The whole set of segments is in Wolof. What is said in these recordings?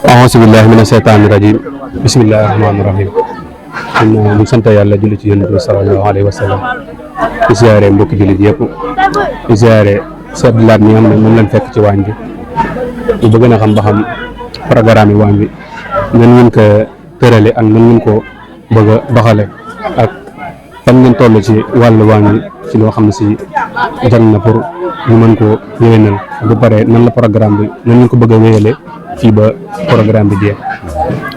auzu billahi mina seytaani rajim bismillahi rahmaani rahim ñu sant yàlla julli ci yonent bi sallallahu alayhi wa sallam di ziare mbokki jullit yëpp di ziare seet laat mi nga xam ne moom lañ fekk ci waañ bi ñu bëgg na xam ba xam programme yi waañ bi nan ngeen ko tërale ak nan ngeen ko bëgg a doxale ak fan ngeen toll ci wàllu waañ bi ci loo xam ne si jar na pour ñu mën koo yéwénal bu pare nan la programme bi nan ngeen ko bëgg a wéyale fii ba programme bi jeex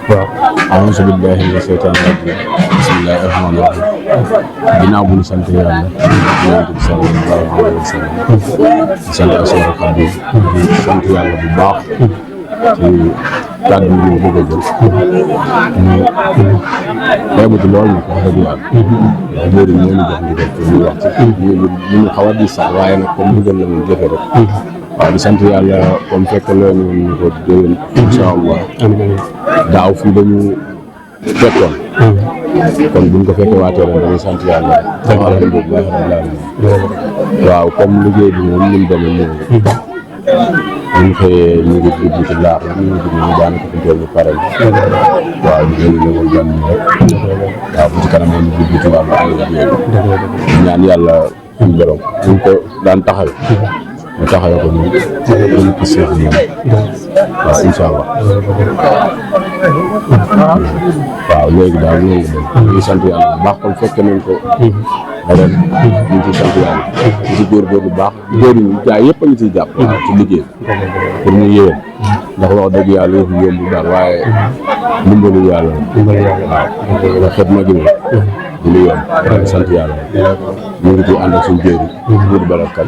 waaw. auzu billahi mina seytaani rajiim bismillahi rahmaani rahiim ginnaaw bu ñu sant yàlla yonent bi sallallahu alayhi wa sallam di sant Assourou Khadim di sant yàlla bu baax ci kàddu yi ñu bëgg a jël ñu xeebu ci loolu nag wax dëgg yàlla ndax loolu ñoo ñu jox ndigal pour ñu wax ci ñu xaw a di sax waaye nag comme ndigal la ñu jëfe rek waaw di sant yàlla comme fekk loolu ñu ko déwén incha allah daaw fii dañu fekkoon kon buñ ko fekkee waatee ren dañuy sant yàlla alhamdulilah rabbil alamin waaw comme liggéey bi moom ni mu demee nii ñu xëyee ñu ngi dugg ci laax ñu ngi dugg ñu daanaka fi toll pare waaw ñu ngi leen gan ñi rek waaw bu ci kanam ñu dugg ci wàllu ay ñaan yàlla suñu borom ñu ko daan taxawee ñu taxawee ko ñun ñu ko seex ñoom waaw incha allah waaw léegi daal loolu la ñu ngi sant yàlla bu baax comme fekk nañ ko ren ñu ngi ciy sant yàlla ñu ci góorgóorlu bu baax góor ñi jaay yëpp a ngi ciy jàpp waaw ci liggéey pour mu yéwén ndax wax dëgg yàlla yëf yombul daal waaye ndimbalu yàlla waaw xet ma gi di lu yomb waaye sant yàlla ñu ngi ciy ànd ak suñu jéeri buur balakat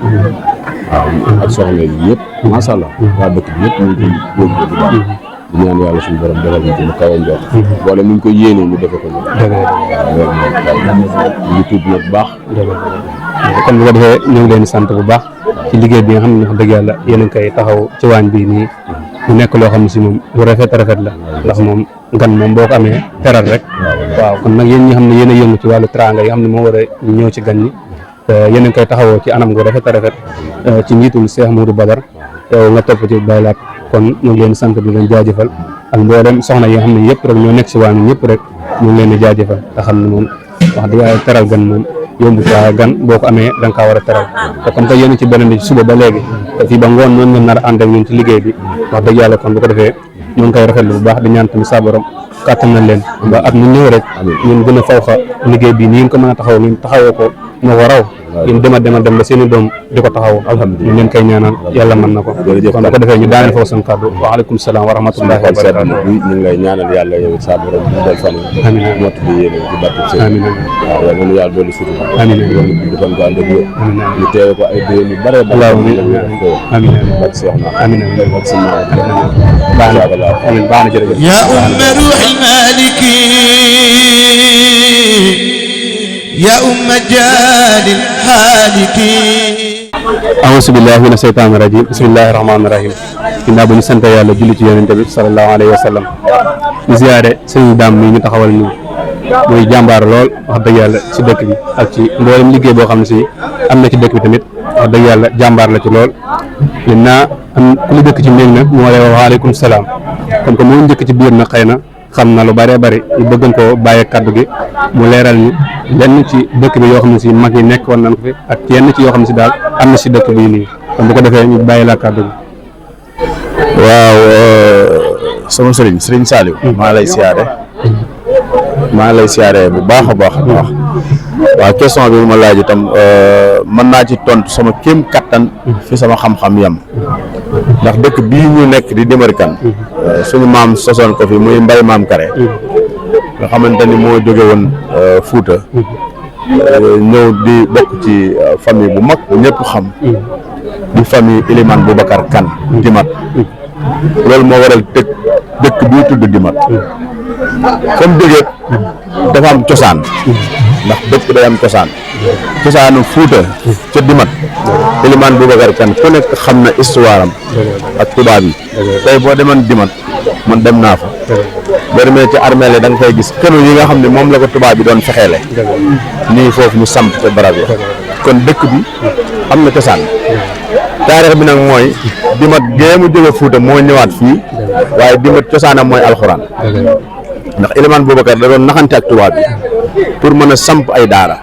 waaw ak soxna yi yëpp macha allah waa dëkk bi yëpp ñu ngi ciy góorgóorlu baax di ñaan yàlla suñu borom defal ñu ci mu kawe njort wala ñu ngi ko yéenee ñu defe ko ñu ngi tudd nag bu baax kon bu ko defee ñu ngi leen di sant bu baax ci liggéey bi nga xam ne wax dëgg yàlla yéen a ngi koy taxaw ci waañ bi nii mu nekk loo xam ne si moom lu rafet rafet la ndax moom gan moom boo ko amee teral rek waaw kon nag yéen ñi xam ne yéen a yëngu ci wàllu teraanga yi xam ne moo war a ñëw ci gan ñi yéen a ngi koy taxawoo ci anam gu rafet rafet ci njiitul Cheikh Modou Badar yow nga topp ci baylaat kon ñu ngi leen di sant di leen jaajëfal ak mboolem soxna yi nga xam ne yëpp rek ñoo nekk si waañ ñëpp rek ñu ngi leen di jaajëfal te xam ne moom wax dëgg yàlla teral gan moom yomb waaye gan boo ko amee da nga kaa war a teral te comme que yéen ci beneen bi suba ba léegi te fii ba ngoon noonu ngeen nar a ànd ak ñun ci liggéey bi wax dëgg yàlla kon bu ko defee ñu ngi koy rafetlu bu baax di ñaan tamit saa borom kàttan nañ leen ba at mu ñëw rek ñun gën a fawxa liggéey bi nii ngeen ko mën a taxaw ñun taxawoo ko moo ko raw yéen dema dem ba seen i doom di ko taxaw ñu leen koy ñaanal yàlla mën na ko kon bu ko defee ñu daaneel foofu seen kàddu waaleykum salaam wa rahmatullahi wa barakatuh ñu ngi lay ñaanal yàlla yow saa borom bu dal fan amiin mott bi yéene ci barke sëñ amiin waaw yal na yàlla doolu sutu amiin ñu fan ko ànd ak yéen ñu teewe ko ay déwén yu bare bare amiin barke Seex na amiin barke sëñ baax na jërëjëf يا أم روح المالكي يا أم جاد الحالكي auzu billahi mina seytaani rajim bismillahi rahmaani rahim ginnaaw bu ñu sant yàlla julli ci yonente bi sallallahu alayhi wa sallam di ziyaare sëñ daam mi ñu taxawal nii muy jàmbaar lool wax dëgg yàlla ci dëkk bi ak ci mboolem liggéey boo xam ne si am na ci dëkk bi tamit wax dëgg yàlla jàmbaar la ci lool yéen naa am ku li dëkk ci mbir nag moo lay wax waaleykum salaam comme que moo njëkk ci biir nag xëy na xam na lu bëree bëri ñu bëggoon koo bàyyee kaddu gi mu leeral ñu lenn ci dëkk bi yoo xam ne si mag yi nekk woon nañ ko fi ak yenn ci yoo xam ne si daal am na si dëkk bii nii kon bu ko defee ñu bàyyi la kaddu gi. waaw sama sëriñ Saliou maa lay siyaare bu baax a baax waaw question bi ma laaj itam mën naa ci tontu sama kéem kattan fi sama xam-xam yam ndax dëkk bii ñu nekk di Dimarskan suñu maam sosoon ko fi muy Mbay Maam Kare nga xamante ni moo jóge woon Fuuta ñëw di bokk ci famille bu mag bu ñëpp xam di famille Iliman Boubacar Kane Dimat loolu moo waral dëkk bii tudd Dimat comme jógee dafa am cosaan ndax dëkk day am cosaanu Fuuta ca Dimat Iliman Boubacar Kane ku nekk xam na histoire am ak tubaab yi tey boo demoon Dimat man dem naa fa boo demee ci armée da nga fay gis kënu yi nga xam ne moom la ko tubaab bi doon fexeele nii foofu ñu samp ca barab yi kon dëkk bi am na cosaan taarix bi nag mooy Dimat gée mu jóge Fuuta moo ñëwaat fii waaye dimat cosaanam mooy alxuraan ndax Elimane Boubacar da doon naxante ak tubaab bi pour mën a samp ay daara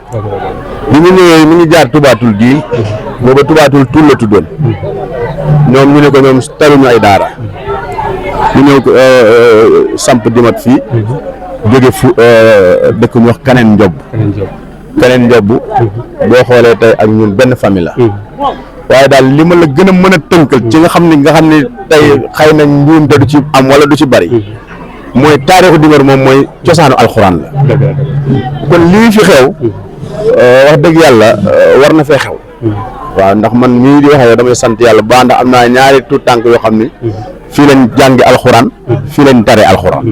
bi ñu ñëwee mi ngi jaar tubaatul gii booba tubaatul tul la tuddoon ñoom ñu ne ko ñoom taluñu ay daara ñu ñëw samp dimat fii jóge fu dëkk ñu wax Kaneen Njob boo xoolee tey ak ñun benn famille la waaye daal li ma la gën a mën a tënkal ci nga xam ne tey xëy na njuumte du ci am wala du ci bari mooy taarixu Dimar moom mooy cosaanu alxuraan la kon lii fi xew wax dëgg yàlla war na fee xew waaw ndax man mii di wax yow damay sant yàlla ba ndax am naa ñaari tuut tànk yoo xam ni fii lañ jàngi alxuraan fii lañ tare alxuraan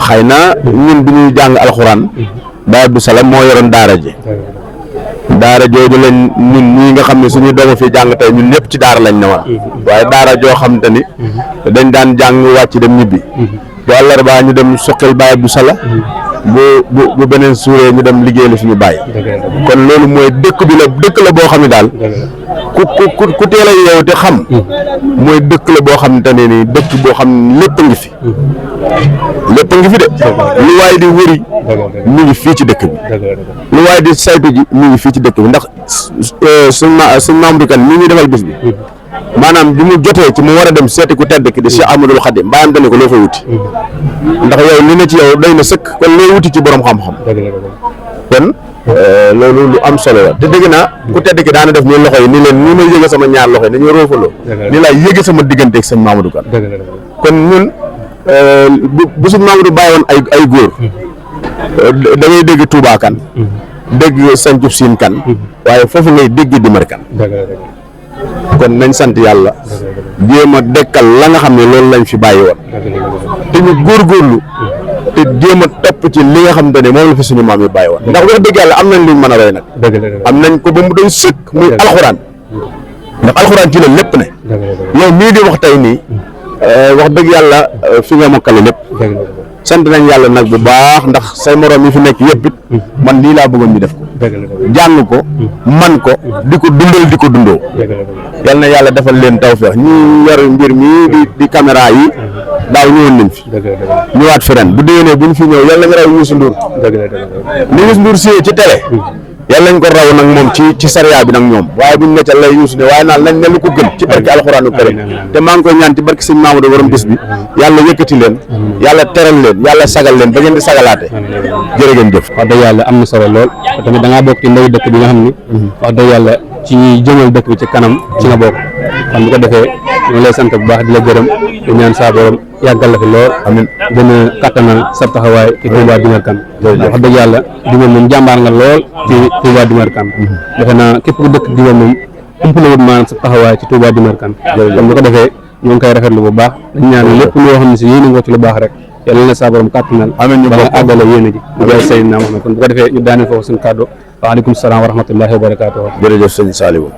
xëy na ñun bi ñuy jàng alxuraan Baye Abdou Salam moo yoroon daara ji daara jooju lañ ñun ñii nga xam ne suñu dooma fii jàng tey ñun ñëpp ci daara lañ ne woon waaye daara joo xam te ni dañ daan jàng wàcc dem ñibbi bu àllarba ñu dem soqil Baye Abdou Salam bu beneen suuree ñu dem liggéey la suñu bàyyi kon loolu mooy dëkk la boo xam ne daal ku teel a yeewu te xam mooy dëkk la boo xam te ne nii dëkk boo xam ne lépp a ngi fi de lu waay di wëri mi ngi fii ci dëkk bi lu waay di saytu ji mi ngi fii ci dëkk bi ndax suñ Mamadou Kane mi ñuy defal bis bi maanaam bi mu jotee ci mu war a dem seeti ku tedd ki di Cheikh Ahmadoul Khadim mbaayam dane ko loo fay wuti ndax yow li ne ci yow doy na sëkk kon looy wuti ci borom xam-xam kon loolu lu am solo la te dégg naa ku tedd ki daana def nii loxo yi ni leen nii may yëge sama ñaar loxo yi dañoo roofaloo ni laay yëge sama digganteeg sëñ Mamadou Kane kon ñun bu sëñ Mamadou bàyyi woon ay góor da ngay dégg Touba Kane dégg Sancub Siin Kane waaye foofu ngay dégg Dimar Kane kon nañ sant yàlla jéem a dekkal la nga xam ne loolu lañ fi bàyyi woon te ñu góorgóorlu te jéem a topp ci li nga xam ne moom la fi suñu maam yi bàyyi woon ndax wax dëgg yàlla am nañ luñ mën a roy nag am nañ ko ba mu doy sëkk muy alxuraan ndax alxuraan ci la lépp ne yow mii di wax tey nii wax dëgg yàlla fi nga mokkale lépp sant nañ yàlla nag bu baax ndax say morom yi fi nekk yëpp it man lii laa bëggoon ñu def ko jàng ko man ko di ko dundal di ko dundoo yal na yàlla defal leen tawfeex ñi yor mbir mi di caméra yi daaw ñëwoon nañ fi ñëwaat fi ren bu déwénee bu ñu fi ñëw yàlla nga raw Youssou Ndour ni Youssou Ndour siyee ci télé yàlla nañ ko raw nag moom ci sariya bi nag ñoom waaye buñ neccal lay Youssou ne waaye naan nañ ne lu ko gën ci barki alxuraanu karim te maa ngi koy ñaan ci barki sëñ Mamadou borom bis bi yàlla yëkkati leen yàlla teral leen yàlla sagal leen ba ngeen di sagalaate jërë ngeen jëf wax dëgg yàlla am na solo lool tamit da ngaa bokk ci ndaw dëkk bi nga xam ni wax dëgg yàlla ci jëmal dëkk bi ci kanam ci nga bokk kon bu ko defee ñu lay sant bu baax di la gërëm di ñaan saa borom yàggal la fi lool amiin gën a kattanal sa taxawaay ci Touba Dimar Kane wax dëgg yàlla Dimar moom jàmbaar nga lool ci Touba Dimar Kane defe naa képp ku dëkk Dimar moom umpale wut maanaam sa taxawaay ci Touba Dimar Kane kon bu ko defee ñu ngi koy rafetlu bu baax dañ ñaan lépp loo xam ne si yéene nga ci lu baax rek yàlla na saa borom kattanal amiin ñu bokk àggale yéene ji bu jaay Seydina Muhammad kon bu ko defee ñu daane foofu suñu kàddu waaleykum salaam wa rahmatullahi wa barakaatuh jërëjëf sëñ Saliou